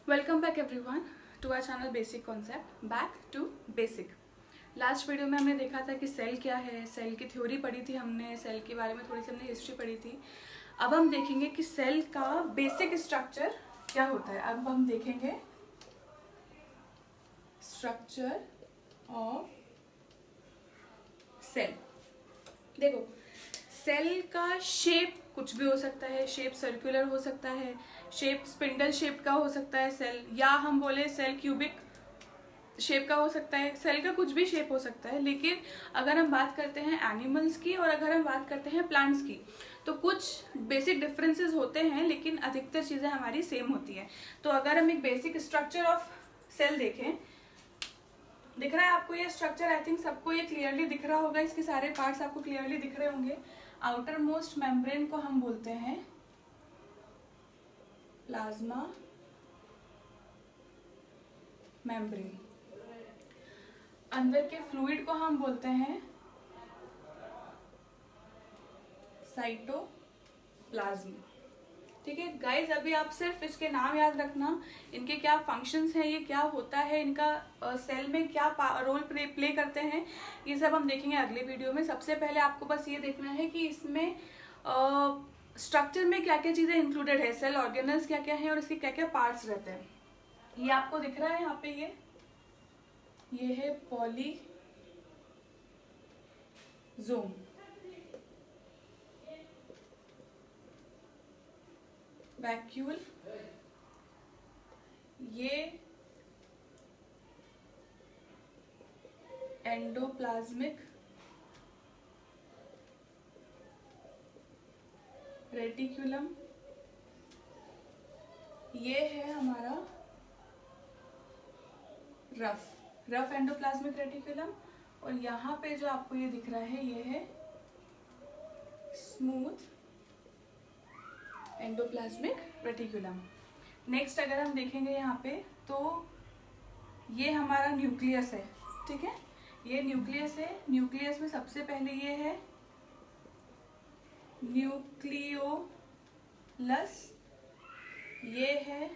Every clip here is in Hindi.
Welcome back everyone to our channel basic concept. Back to basic. Last video में हमने देखा था कि सेल क्या है, सेल की थ्योरी पढ़ी थी हमने, सेल के बारे में थोड़ी सी हमने हिस्ट्री पढ़ी थी। अब हम देखेंगे कि सेल का बेसिक स्ट्रक्चर क्या होता है। अब हम देखेंगे स्ट्रक्चर ऑफ सेल। देखो, सेल का शेप कुछ भी हो सकता है। शेप सर्कुलर हो सकता है, शेप स्पिंडल शेप का हो सकता है सेल, या हम बोले सेल क्यूबिक शेप का हो सकता है। सेल का कुछ भी शेप हो सकता है। लेकिन अगर हम बात करते हैं एनिमल्स की और अगर हम बात करते हैं प्लांट्स की, तो कुछ बेसिक डिफरेंसेस होते हैं, लेकिन अधिकतर चीज़ें हमारी सेम होती हैं। तो अगर हम एक बेसिक स्ट्रक्चर ऑफ सेल देखें, दिख रहा है आपको ये स्ट्रक्चर? आई थिंक सबको ये क्लियरली दिख रहा होगा, इसके सारे पार्ट्स आपको क्लियरली दिख रहे होंगे। आउटर मोस्ट मेम्ब्रेन को हम बोलते हैं प्लाज्मा मेम्ब्रेन। अंदर के फ्लूइड को हम बोलते हैं साइटोप्लाज्म। ठीक है गाइज, अभी आप सिर्फ इसके नाम याद रखना, इनके क्या फंक्शंस हैं, ये क्या होता है, इनका सेल में क्या रोल प्ले करते हैं, ये सब हम देखेंगे अगले वीडियो में। सबसे पहले आपको बस ये देखना है कि इसमें स्ट्रक्चर में क्या क्या चीजें इंक्लूडेड है, सेल ऑर्गेनल्स क्या क्या है और इसके क्या क्या पार्ट्स रहते हैं। ये आपको दिख रहा है यहाँ पे, ये है पॉलीजोम। वैक्यूल, ये एंडोप्लाज्मिक रेटिकुलम, ये है हमारा रफ एंडोप्लाज्मिक रेटिकुलम, और यहाँ पे जो आपको ये दिख रहा है ये है स्मूथ एंडोप्लाज्मिक रेटिकुलम। नेक्स्ट अगर हम देखेंगे यहाँ पे, तो ये हमारा न्यूक्लियस है। ठीक है, ये न्यूक्लियस है। न्यूक्लियस में सबसे पहले ये है न्यूक्लियोलस, ये है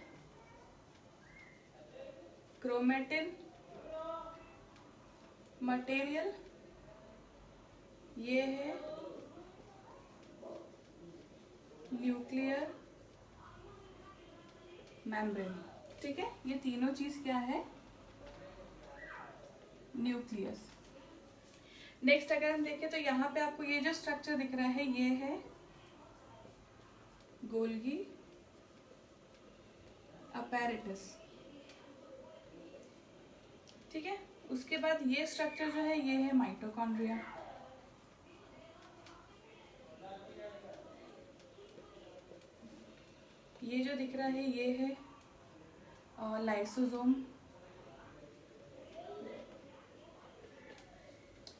क्रोमेटिन मटेरियल, ये है न्यूक्लियर मेम्ब्रेन। ठीक है, ये तीनों चीज क्या है? न्यूक्लियस। नेक्स्ट अगर हम देखें तो यहाँ पे आपको ये जो स्ट्रक्चर दिख रहा है ये है गोल्गी अपैरेटस। ठीक है, उसके बाद ये स्ट्रक्चर जो है ये है माइटोकॉन्ड्रिया। ये जो दिख रहा है ये है लाइसोसोम।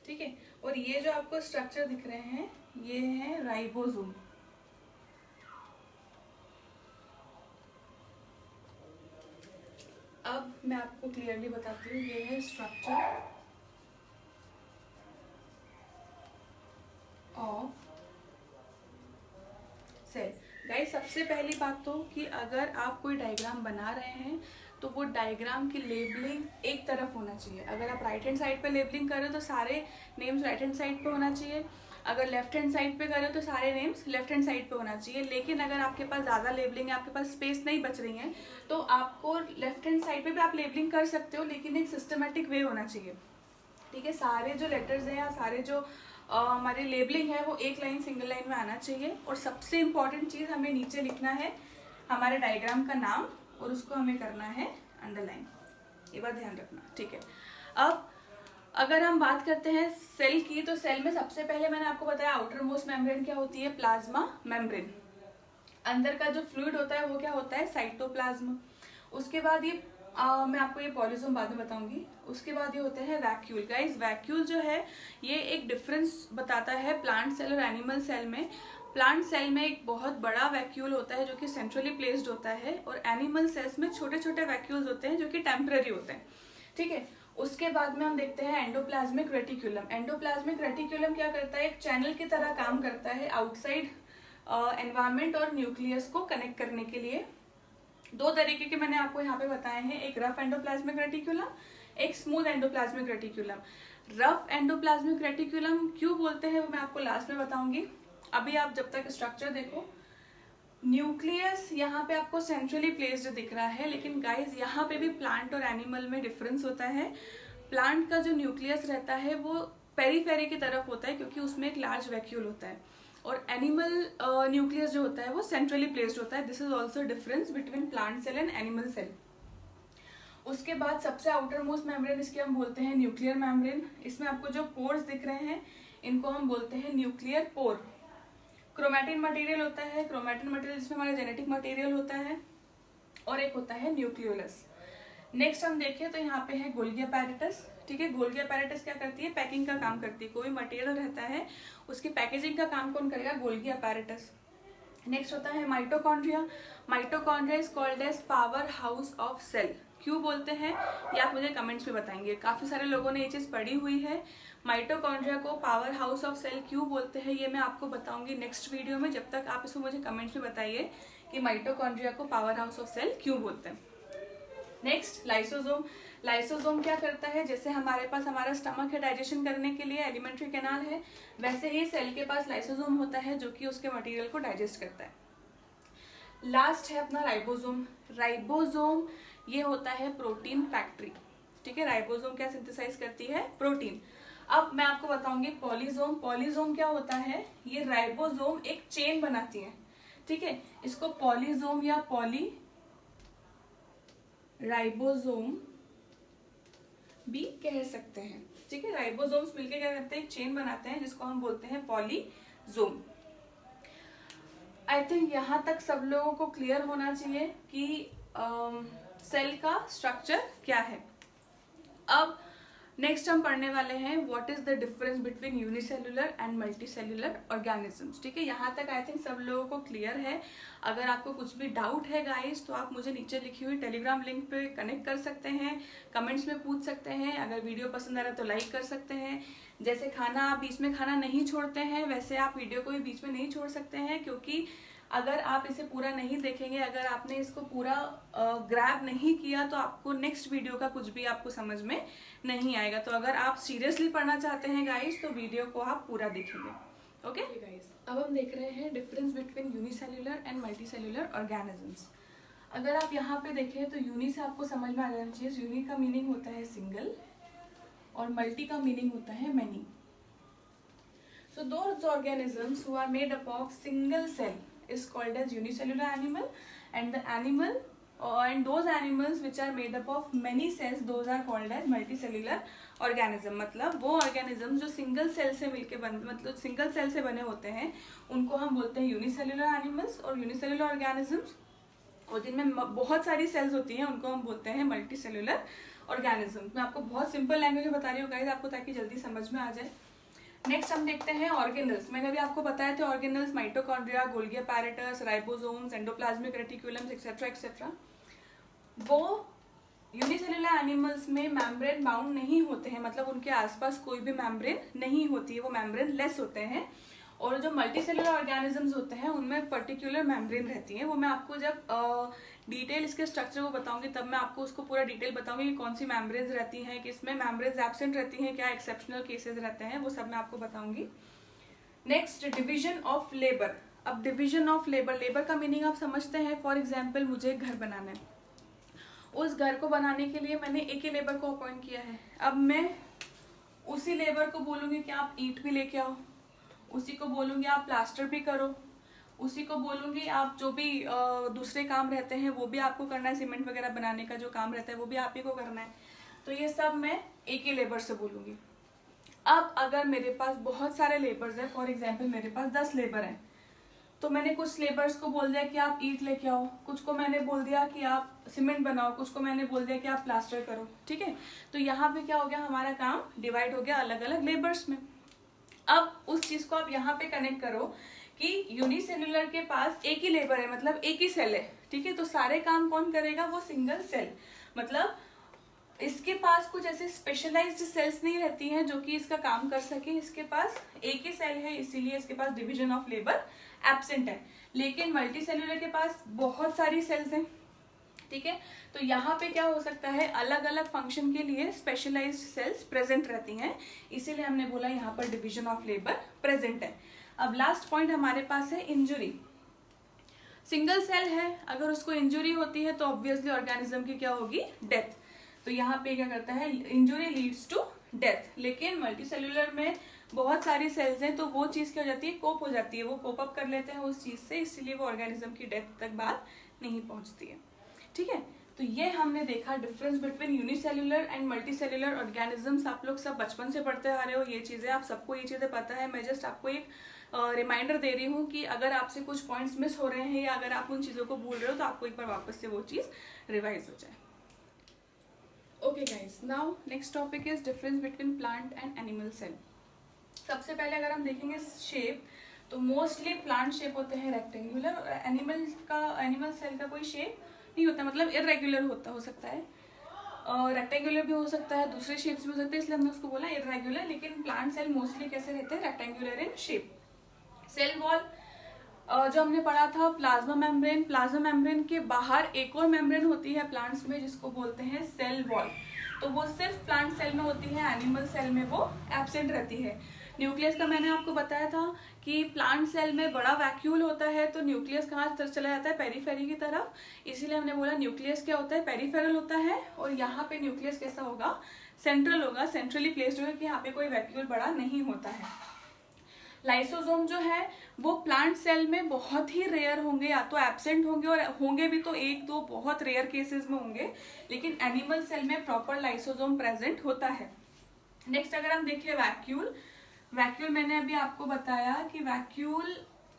ठीक है, और ये जो आपको स्ट्रक्चर दिख रहे हैं ये है राइबोसोम। अब मैं आपको क्लियरली बताती हूँ, ये है स्ट्रक्चर ऑफ सेल। गाइस, सबसे पहली बात तो कि अगर आप कोई डायग्राम बना रहे हैं तो वो डायग्राम की लेबलिंग एक तरफ होना चाहिए। अगर आप राइट हैंड साइड पे लेबलिंग कर रहे हो तो सारे नेम्स राइट हैंड साइड पे होना चाहिए। अगर लेफ्ट हैंड साइड पे कर रहे हो तो सारे नेम्स लेफ्ट हैंड साइड पे होना चाहिए। लेकिन अगर आपके पास ज़्यादा लेबलिंग है, आपके पास स्पेस नहीं बच रही है, तो आपको लेफ्ट हैंड साइड पे भी आप लेबलिंग कर सकते हो, लेकिन एक सिस्टमेटिक वे होना चाहिए। ठीक है, सारे जो लेटर्स हैं या सारे जो हमारी लेबलिंग है वो एक लाइन सिंगल लाइन में आना चाहिए। और सबसे इम्पॉर्टेंट चीज़, हमें नीचे लिखना है हमारे डायग्राम का नाम और उसको हमें करना है अंडरलाइन। ये बात ध्यान रखना। ठीक है, अब अगर हम बात करते हैं सेल की, तो सेल में सबसे पहले मैंने आपको बताया आउटर मोस्ट मेम्ब्रेन क्या होती है, प्लाज्मा मेम्ब्रेन। अंदर का जो फ्लूइड होता है वो क्या होता है, साइटोप्लाज्म। उसके बाद ये मैं आपको ये पॉलीजोम बाद में बताऊंगी। उसके बाद ये होते हैं वैक्यूल। गाइस, वैक्यूल जो है ये एक डिफरेंस बताता है प्लांट सेल और एनिमल सेल में। प्लांट सेल में एक बहुत बड़ा वैक्यूल होता है जो कि सेंट्रली प्लेस्ड होता है, और एनिमल सेल्स में छोटे छोटे वैक्यूल्स होते हैं जो कि टेम्पररी होते हैं। ठीक है, उसके बाद में हम देखते हैं एंडोप्लाज्मिक रेटिकुलम। एंडोप्लाज्मिक रेटिकुलम क्या करता है, एक चैनल की तरह काम करता है आउटसाइड एनवायरमेंट और न्यूक्लियस को कनेक्ट करने के लिए। दो तरीके के मैंने आपको यहाँ पे बताए हैं, एक रफ एंडोप्लाज्मिक रेटिकुलम, एक smooth endoplasmic reticulum. Rough endoplasmic reticulum क्यों बोलते हैं वो मैं आपको लास्ट में बताऊंगी। अभी आप जब तक स्ट्रक्चर देखो, न्यूक्लियस यहाँ पे आपको सेंट्रली प्लेस्ड दिख रहा है, लेकिन गाइस यहाँ पे भी प्लांट और एनिमल में डिफरेंस होता है। प्लांट का जो न्यूक्लियस रहता है वो पेरीफेरी की तरफ होता है क्योंकि उसमें एक लार्ज वैक्यूल होता है, और एनिमल न्यूक्लियस जो होता है वो सेंट्रली प्लेस्ड होता है। This is also difference between plant cell and animal cell. उसके बाद सबसे आउटर मोस्ट मेम्ब्रेन इसके हम बोलते हैं न्यूक्लियर मेम्ब्रेन। इसमें आपको जो पोर्स दिख रहे हैं इनको हम बोलते हैं न्यूक्लियर पोर। क्रोमैटिन मटेरियल होता है, क्रोमैटिन मटेरियल जिसमें हमारा जेनेटिक मटेरियल होता है, और एक होता है न्यूक्लियोलस। नेक्स्ट हम देखें तो यहाँ पे है गोल्गी अपैरेटस। ठीक है, गोल्गी अपैरेटस क्या करती है, पैकिंग का काम करती है। कोई मटेरियल रहता है उसकी पैकेजिंग का काम कौन करेगा, गोल्गी अपैरेटस। नेक्स्ट होता है mitochondria. Mitochondria is called as power house of cell. क्यों बोलते हैं ये आप मुझे कमेंट्स में बताएंगे, काफी सारे लोगों ने ये चीज पढ़ी हुई है। माइटोकॉन्ड्रिया को पावर हाउस ऑफ सेल क्यों बोलते हैं ये मैं आपको बताऊंगी नेक्स्ट वीडियो में। जब तक आप इसको मुझे कमेंट्स में बताइए कि माइटोकॉन्ड्रिया को पावर हाउस ऑफ सेल क्यों बोलते हैं। Next lysosome. लाइसोसोम क्या करता है, जैसे हमारे पास हमारा स्टमक है डाइजेशन करने के लिए, एलिमेंट्री कैनाल है, वैसे ही सेल के पास लाइसोसोम होता है जो कि उसके मटेरियल को डाइजेस्ट करता है। लास्ट है अपना राइबोसोम। राइबोसोम ये होता है प्रोटीन फैक्ट्री। ठीक है, राइबोसोम क्या सिंथेसाइज करती है, प्रोटीन। अब मैं आपको बताऊंगी पॉलीसोम। पॉलीसोम क्या होता है, ये राइबोसोम एक चेन बनाती है। ठीक है, इसको पॉलीसोम या पॉली राइबोसोम भी कह सकते हैं। ठीक है, राइबोसोम्स मिलकर क्या करते हैं, एक चेन बनाते हैं जिसको हम बोलते हैं पॉलीसोम। आई थिंक यहाँ तक सब लोगों को क्लियर होना चाहिए कि सेल का स्ट्रक्चर क्या है। अब नेक्स्ट हम पढ़ने वाले हैं what is the difference between unicellular and multicellular organisms. ठीक है, यहाँ तक आई थिंक सब लोगों को क्लियर है। अगर आपको कुछ भी डाउट है गाइस तो आप मुझे नीचे लिखी हुई टेलीग्राम लिंक पे कनेक्ट कर सकते हैं, कमेंट्स में पूछ सकते हैं। अगर वीडियो पसंद आ रहा है तो लाइक कर सकते हैं। जैसे खाना आप बीच में खाना नहीं छोड़ते हैं, वैसे आप वीडियो को भी बीच में नहीं छोड़ सकते हैं, क्योंकि अगर आप इसे पूरा नहीं देखेंगे, अगर आपने इसको पूरा ग्रैब नहीं किया तो आपको नेक्स्ट वीडियो का कुछ भी आपको समझ में नहीं आएगा। तो अगर आप सीरियसली पढ़ना चाहते हैं गाइस तो वीडियो को आप पूरा देखेंगे। ओके गाइस, अब हम देख रहे हैं difference between unicellular and multicellular organisms. अगर आप यहाँ पे देखें तो यूनि से आपको समझ में आ जाना चाहिए, यूनि का मीनिंग होता है सिंगल और मल्टी का मीनिंग होता है many. So those organisms who are made up of single cell is called as unicellular animal, and the animal and those animals which are made up of many cells those are called as multicellular organism। मतलब वो ऑर्गेनिज्म जो सिंगल सेल से मिलके मतलब सिंगल सेल से बने होते हैं उनको हम बोलते हैं यूनिसेल्युलर एनिमल्स, और यूनिसेल्युलर ऑर्गेनिजम्स और जिनमें बहुत सारी सेल्स होती हैं उनको हम बोलते हैं मल्टीसेल्युलर ऑर्गेनिज्म। मैं आपको बहुत सिंपल लैंग्वेज में बता रही हूँ गाइस आपको, ताकि जल्दी समझ में आ जाए। नेक्स्ट हम देखते हैं ऑर्गेनल्स। मैंने अभी आपको बताया थे organelles, mitochondria, Golgi apparatus, ribosomes, endoplasmic reticulums etcetera etcetera. वो यूनिसेल्युलर एनिमल्स में मेम्ब्रेन बाउंड नहीं होते हैं, मतलब उनके आसपास कोई भी मेम्ब्रेन नहीं होती है, वो मेम्ब्रेन लेस होते हैं। और जो मल्टीसेल्युलर ऑर्गेनिजम्स होते हैं उनमें पर्टिकुलर मेम्ब्रेन रहती है। वो मैं आपको जब डिटेल इसके स्ट्रक्चर को बताऊंगी तब मैं आपको उसको पूरा डिटेल बताऊंगी कि कौन सी मेम्ब्रेन्स रहती हैं, किसमें मेम्ब्रेन्स एब्सेंट रहती हैं, क्या एक्सेप्शनल केसेस रहते हैं, वो सब मैं आपको बताऊंगी। Next division of labour. अब डिवीजन ऑफ लेबर, लेबर का मीनिंग आप समझते हैं। फॉर एग्जाम्पल मुझे एक घर बनाना है, उस घर को बनाने के लिए मैंने एक ही लेबर को अपॉइंट किया है। अब मैं उसी लेबर को बोलूंगी कि आप ईंट भी लेके आओ, उसी को बोलूंगी आप प्लास्टर भी करो, उसी को बोलूंगी आप जो भी दूसरे काम रहते हैं वो भी आपको करना है, सीमेंट वगैरह बनाने का जो काम रहता है वो भी आप ही को करना है। तो ये सब मैं एक ही लेबर से बोलूंगी। अब अगर मेरे पास बहुत सारे लेबर्स हैं, फॉर एग्जाम्पल मेरे पास 10 लेबर हैं, तो मैंने कुछ लेबर्स को बोल दिया कि आप ईंट लेके आओ, कुछ को मैंने बोल दिया कि आप सीमेंट बनाओ, कुछ को मैंने बोल दिया कि आप प्लास्टर करो। ठीक है, तो यहाँ पे क्या हो गया, हमारा काम डिवाइड हो गया अलग अलग लेबर्स में। अब उस चीज को आप यहाँ पे कनेक्ट करो कि यूनिसेल्युलर के पास एक ही लेबर है, मतलब एक ही सेल है। ठीक है, तो सारे काम कौन करेगा, वो सिंगल सेल। मतलब इसके पास कुछ ऐसे स्पेशलाइज्ड सेल्स नहीं रहती हैं जो कि इसका काम कर सके। इसके पास एक ही सेल है, इसीलिए इसके पास डिवीजन ऑफ लेबर एब्सेंट है। लेकिन मल्टीसेल्युलर के पास बहुत सारी सेल्स हैं, ठीक है। तो यहाँ पे क्या हो सकता है, अलग अलग फंक्शन के लिए स्पेशलाइज्ड सेल्स प्रेजेंट रहती हैं, इसीलिए हमने बोला यहाँ पर डिवीजन ऑफ लेबर प्रेजेंट है। अब लास्ट पॉइंट हमारे पास है इंजुरी। सिंगल सेल है, अगर उसको इंजुरी होती है तो ऑब्वियसली ऑर्गेनिज्म की क्या होगी, डेथ। तो यहाँ पे क्या करता है, इंजुरी लीड्स टू डेथ। लेकिन मल्टीसेल्यूलर में बहुत सारी सेल्स हैं, तो वो चीज क्या हो जाती है, कोप हो जाती है, वो कोप अप कर लेते हैं उस चीज से, इसलिए वो ऑर्गेनिज्म की डेथ तक बात नहीं पहुंचती है। ठीक है, तो ये हमने देखा difference between unicellular and multicellular organisms. आप लोग सब बचपन से पढ़ते आ रहे हो ये चीजें, आप सबको ये चीजें पता है। मैं जस्ट आपको एक रिमाइंडर दे रही हूँ कि अगर आपसे कुछ पॉइंट्स मिस हो रहे हैं या अगर आप उन चीजों को भूल रहे हो तो आपको एक बार वापस से वो चीज रिवाइज हो जाए। Okay guys, now next topic is difference between plant and animal cell. सबसे पहले अगर हम देखेंगे शेप, तो मोस्टली प्लांट शेप होते हैं रेक्टेंगुलर, और एनिमल सेल का कोई शेप नहीं होता, मतलब इरेगुलर हो सकता है, और रेक्टेंगुलर भी हो सकता है, दूसरे शेप्स भी हो सकते हैं, इसलिए हमने उसको बोला इरेगुलर। लेकिन प्लांट सेल मोस्टली कैसे रहते हैं, rectangular in shape. Cell wall जो हमने पढ़ा था प्लाज्मा मेम्ब्रेन, प्लाज्मा मेम्ब्रेन के बाहर एक और मेम्ब्रेन होती है प्लांट्स में जिसको बोलते हैं सेल वॉल, तो वो सिर्फ प्लांट सेल में होती है, एनिमल सेल में वो एब्सेंट रहती है। न्यूक्लियस का मैंने आपको बताया था कि प्लांट सेल में बड़ा वैक्यूल होता है, तो न्यूक्लियस कहाँ चला जाता है, पेरीफेरी की तरफ, इसीलिए हमने बोला न्यूक्लियस क्या होता है, पेरीफेरल होता है। और यहाँ पे न्यूक्लियस कैसा होगा, सेंट्रल होगा, सेंट्रली प्लेस्ड होगा, कि यहाँ पे कोई वैक्यूल बड़ा नहीं होता है। लाइसोसोम जो है वो प्लांट सेल में बहुत ही रेयर होंगे, या तो एब्सेंट होंगे, और होंगे भी तो एक दो बहुत रेयर केसेस में होंगे, लेकिन एनिमल सेल में प्रॉपर लाइसोसोम प्रेजेंट होता है। नेक्स्ट अगर हम देखें वैक्यूल, वैक्यूल मैंने अभी आपको बताया कि वैक्यूल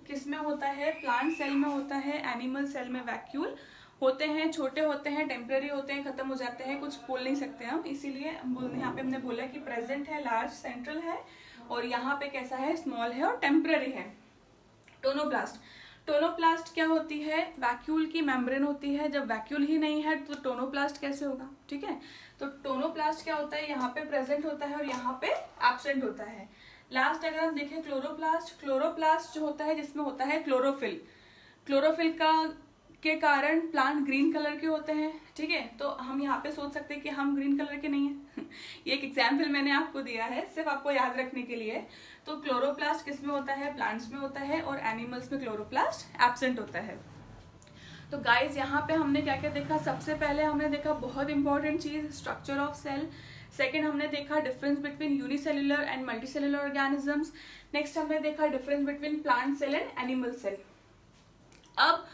किस में होता है, प्लांट सेल में होता है, एनिमल सेल में वैक्यूल होते हैं, छोटे होते हैं, टेम्पररी होते हैं, खत्म हो जाते हैं, कुछ बोल नहीं सकते हम, इसीलिए यहाँ पे हमने बोला कि प्रेजेंट है, लार्ज सेंट्रल है, और यहाँ पे कैसा है, स्मॉल है और टेम्पररी है। टोनोप्लास्ट, टोनोप्लास्ट क्या होती है, वैक्यूल की मेम्ब्रेन होती है। जब वैक्यूल ही नहीं है तो टोनोप्लास्ट कैसे होगा, ठीक है। तो टोनोप्लास्ट क्या होता है, यहाँ पे प्रेजेंट होता है और यहाँ पे एब्सेंट होता है। लास्ट अगर हम देखें क्लोरोप्लास्ट, क्लोरोप्लास्ट जो होता है जिसमें होता है क्लोरोफिल, क्लोरोफिल के कारण प्लांट ग्रीन कलर के होते हैं, ठीक है। तो हम यहाँ पे सोच सकते हैं कि हम ग्रीन कलर के नहीं है ये एक एग्जाम्पल मैंने आपको दिया है सिर्फ आपको याद रखने के लिए। तो क्लोरोप्लास्ट किस में होता है, प्लांट्स में होता है, और एनिमल्स में क्लोरोप्लास्ट एब्सेंट होता है। तो गाइज यहाँ पे हमने क्या क्या देखा, सबसे पहले हमने देखा बहुत इंपॉर्टेंट चीज, स्ट्रक्चर ऑफ सेल। सेकेंड हमने देखा difference between unicellular and multicellular organisms. Next हमने देखा difference between plant cell and animal cell. अब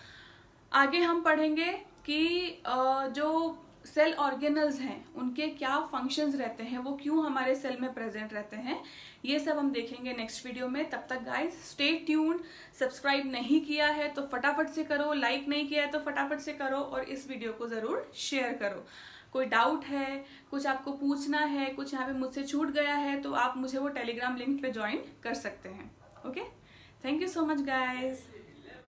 आगे हम पढ़ेंगे कि जो सेल ऑर्गेनल्स हैं उनके क्या फंक्शंस रहते हैं, वो क्यों हमारे सेल में प्रेजेंट रहते हैं, ये सब हम देखेंगे नेक्स्ट वीडियो में। तब तक गाइज स्टे ट्यून्ड। सब्सक्राइब नहीं किया है तो फटाफट से करो, लाइक नहीं किया है तो फटाफट से करो, और इस वीडियो को जरूर शेयर करो। कोई डाउट है, कुछ आपको पूछना है, कुछ यहाँ पे मुझसे छूट गया है, तो आप मुझे वो टेलीग्राम लिंक पे ज्वाइन कर सकते हैं। Okay, thank you so much guys.